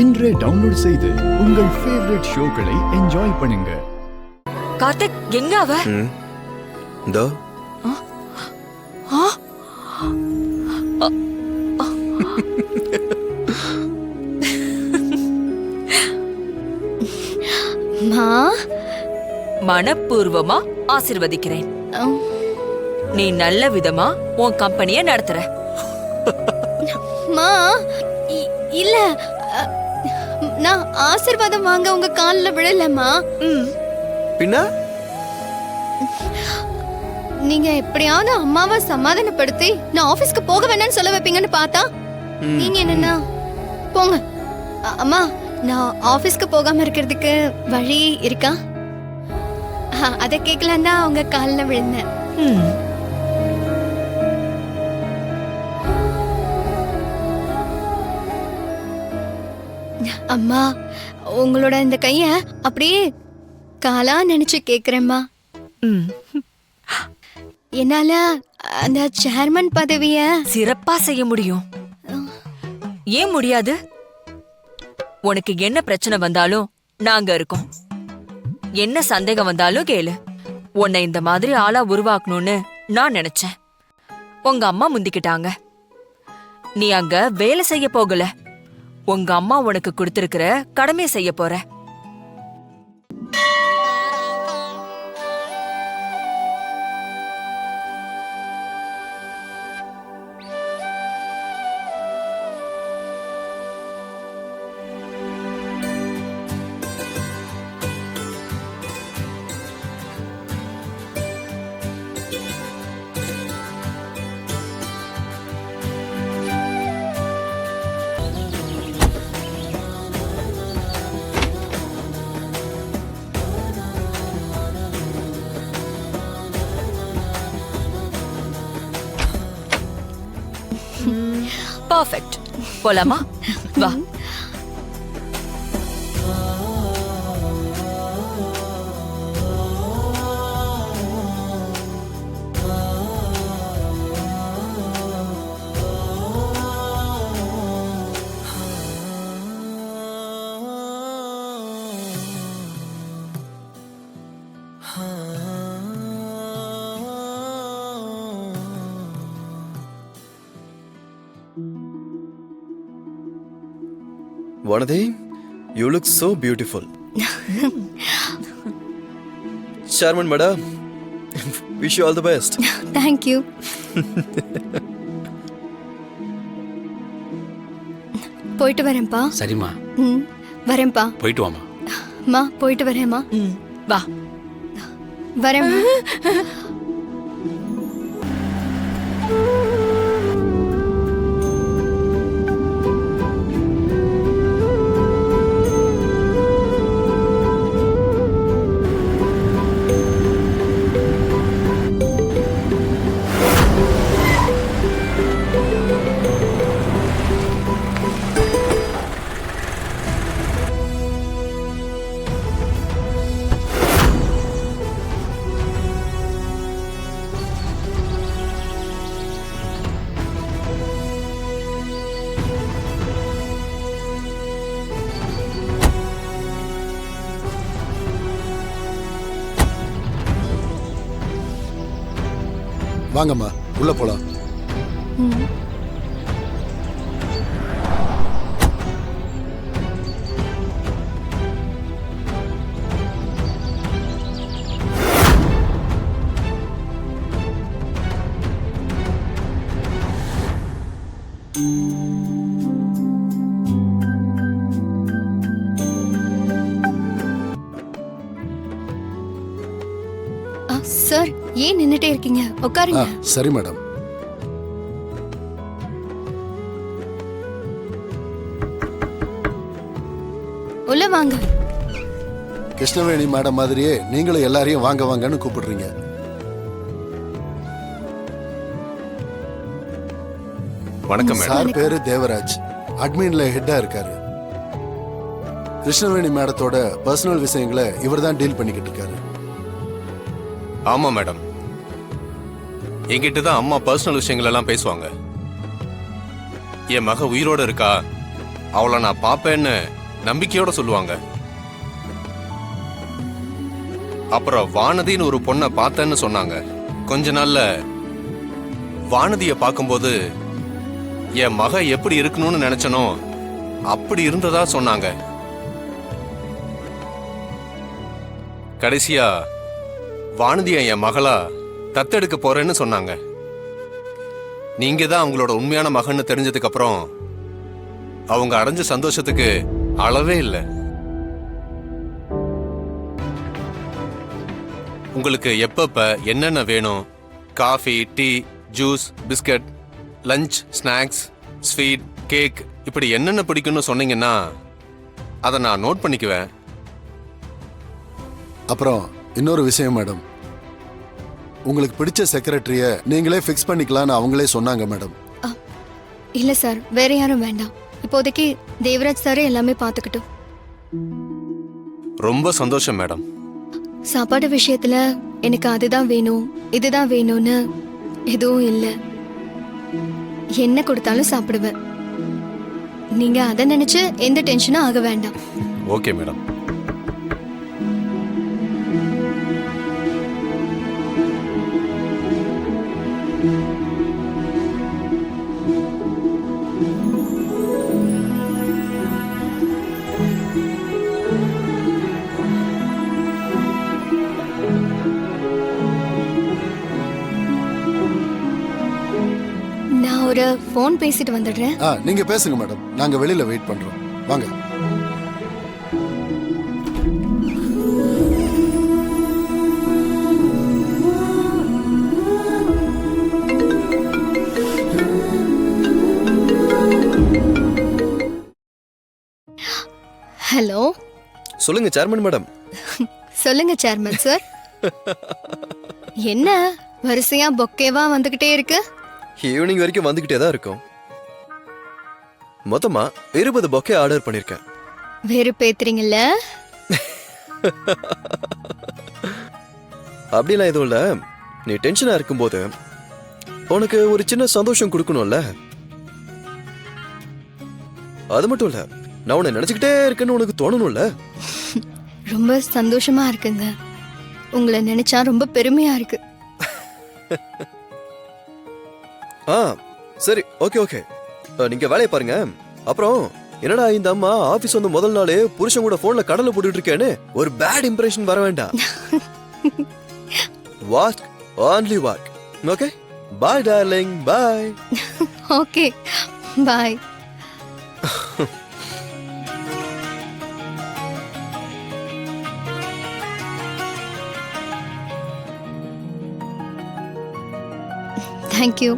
இன்றே டவுன்லோட் செய்து உங்கள் ஃபேவரட் ஷோக்களை என்ஜாய் பண்ணுங்க. கார்த்திக் எங்க அவ? இந்தோ. மனப்பூர்வமா ஆசிர்வதிக்கிறேன். நீ நல்ல விதமா உன் கம்பெனிய நடத்துற. இல்ல, நான் ஆசீர்வாதம் வாங்க உங்க கால்ல விழலமா. பின்ன நீங்க எப்படியாவது அம்மாவை சமாதானப்படுத்தி நான் ஆபீஸ்க்கு போக வேணாம்னு சொல்ல வைப்பீங்கன்னு பார்த்தா நீங்க என்னன்னா போங்க. அம்மா, நான் ஆபீஸ்க்கு போகாம இருக்கிறதுக்கு வழி இருக்கா? அத கேட்கலாம் தான் உங்க கால்ல விழுந்தேன். அம்மா, உங்களோட இந்த கைய அப்படியே காலா நினைச்சு கேக்குறேம்மா. என்னால அந்த சேர்மன் பதவிய சிறப்பா செய்ய முடியும். ஏன் முடியாது? உனக்கு என்ன பிரச்சனை வந்தாலும் நாங்க இருக்கோம். என்ன சந்தேகம் வந்தாலும் கேளு. உன்னை இந்த மாதிரி ஆளா உருவாக்கணும்னு நான் நினைச்சேன். உங்க அம்மா முந்திக்கிட்டாங்க. நீ அங்க வேலை செய்ய போகல. உங்க அம்மா உனக்கு கொடுத்திருக்கிற கடமை செய்ய போற. பர்ஃபெக்ட். போலாமா? வா. Vanadi, you look so beautiful. Chairman madam, wish you all the best. Thank you. போயிட்டு வரேன்ப்பா. சரிம்மா, வரேன்ப்பா. போயிட்டு வாமா. மா, போயிட்டு வரேம்மா. வா. வரேன். வாங்கம்மா, உள்ள போலாம். சார், ஏன் நின்னுட்டே இருக்கீங்க? உட்காருங்க. சரி மேடம். உள்ள வாங்க. கிருஷ்ணவேணி மேடம் மாதிரியே நீங்களும் எல்லாரையும் வாங்க வாங்கன்னு கூப்பிடுறீங்க. வணக்கம் மேடம். சார் பேரு தேவராஜ், அட்மின்ல ஹெட்டா இருக்காரு. கிருஷ்ணவேணி மேடத்தோட பர்சனல் விஷயங்களை இவர் தான் டீல் பண்ணிக்கிட்டு இருக்காரு. ஆமா மேடம், என்கிட்ட தான் அம்மா பர்சனல் விஷயங்கள் எல்லாம் பேசுவாங்க. என் மக உயிரோட இருக்கா அவளை நான் பாப்பேன்னு நம்பிக்கையோட சொல்லுவாங்க. அப்புறம் வானதின்னு ஒரு பொண்ணை பார்த்தேன்னு சொன்னாங்க. கொஞ்ச நாள்ல வானதிய பார்க்கும்போது என் மக எப்படி இருக்கணும்னு நினைச்சனோ அப்படி இருந்ததா சொன்னாங்க. கடைசியா வானதிய என் மகளா தத்தெடுக்க போறேன்னு சொன்னாங்க. நீங்க தான் அவங்களோட உண்மையான மகன்னு தெரிஞ்சதுக்கு அப்புறம் அவங்க அடைஞ்ச சந்தோஷத்துக்கு அளவே இல்லை. உங்களுக்கு எப்பப்ப என்னென்ன வேணும், coffee, tea, juice, biscuit, lunch, snacks, sweet, cake, இப்படி என்னென்ன பிடிக்கும்னு சொன்னீங்கன்னா அதை நான் நோட் பண்ணிக்குவேன். அப்புறம் இன்னொரு விஷயம் மேடம், உங்களுக்கு பிடிச்ச செக்ரட்டரிய நீங்களே ஃபிக்ஸ் பண்ணிக்கலாம்னு அவங்களே சொன்னாங்க மேடம். இல்ல சார், வேற யாரும் வேண்டாம். இப்போதைக்கு தேவராஜ் சாரே எல்லாமே பாத்துக்கிட்டோம். ரொம்ப சந்தோஷம் மேடம். சாப்பாடு விஷயத்துல எனக்கு அதுதான் வேணும் இதுதான் வேணும்னு எதுவும் இல்லை. என்ன கொடுத்தாலும் சாப்பிடுவேன். நீங்க அதை நினைச்சு எந்த டென்ஷனும் ஆக வேண்டாம். Okay madam. நான் ஒரு ஃபோன் பேசிட்டு வந்துடுறேன். நீங்க பேசுங்க மேடம், நாங்க வெளியில வெயிட் பண்றோம். வாங்க. ஹலோ. சொல்லுங்க சேர்மன் மேடம். சொல்லுங்க சேர்மன் சார். என்ன வரிசையா பொக்கேவா வந்துகிட்டே இருக்கு? ஈவினிங் வரைக்கும் வந்துகிட்டே தான் இருக்கும். மொத்தமா 20 பொக்கே ஆர்டர் பண்ணிருக்கேன். வேறு பேத்துறீங்கல்ல? அப்படிலாம் எதுவும் இல்ல. நீ டென்ஷனா இருக்கும்போது உனக்கு ஒரு சின்ன சந்தோஷம் கொடுக்கணும்ல, அது மட்டும் இல்ல, நான் உன்னை நினைச்சுக்கிட்டே இருக்கேன்னு உனக்கு தோணணும்ல. ரொம்ப சந்தோஷமா இருக்குங்க. உங்களை நினைச்சா ரொம்ப பெருமையா இருக்கு. சரி, ஓகே ஓகே, நீங்க வேலையை பாருங்க. அப்புறம் என்னடா இந்த அம்மா ஆபீஸ் வந்து முதல் நாளே புருஷன் கூட போன்ல கடலை போட்டுட்டு இருக்கேன்னு ஒரு பேட் இம்ப்ரெஷன் வர வேண்டாம். Walk, only walk. Okay, bye darling, bye. Okay, bye. Thank you.